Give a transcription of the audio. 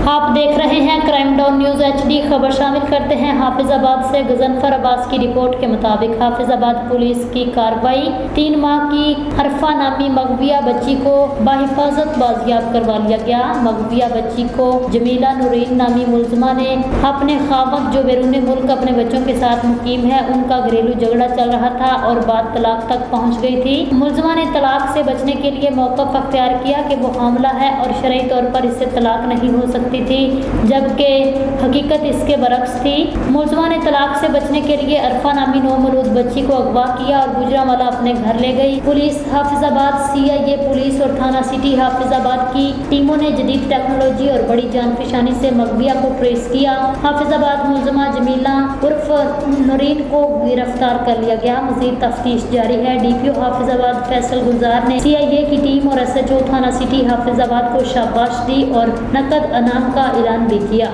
آپ دیکھ رہے ہیں کرائم ڈاؤن نیوز HD۔ خبر شامل کرتے ہیں حافظ آباد سے۔ غضنفر عباس کی رپورٹ کے مطابق حافظ آباد پولیس کی کارروائی 3 ماہ کی عرفہ نامی مغویہ بچی کو بحفاظت بازیاب کروا لیا گیا۔ مغویہ بچی کو جمیلہ نورین نامی ملزمہ نے اپنے خاوند جو بیرون ملک اپنے بچوں کے ساتھ مقیم ہے ان کا گھریلو جھگڑا چل رہا تھا اور بات طلاق تک پہنچ گئی تھی۔ ملزمہ نے طلاق سے بچنے کے لیے موقف اختیار کیا کہ وہ حاملہ ہے اور شرعی طور پر اس سے طلاق نہیں ہو سکتی تھی، جبکہ حقیقت اس کے برعکس تھی۔ ملزمہ نے طلاق سے بچنے کے لیے عرفہ نامی نومولود بچی کو اغوا کیا اور گجرانوالہ اپنے گھر لے گئی۔ پولیس حافظ آباد، CIA پولیس اور تھانہ سٹی حافظ آباد کی ٹیموں نے جدید ٹیکنالوجی اور بڑی جان فشانی سے مغویہ کو ٹریس کیا۔ حافظ آباد ملزمہ جمیلہ عرف نورین کو گرفتار کر لیا گیا۔ مزید تفتیش جاری ہے۔ DPO حافظ آباد فیصل گلزار نے CIA کی ٹیم اور SHO تھانہ سٹی حافظ آباد کو شاباش دی اور نقد انعام کا اعلان بھی کیا۔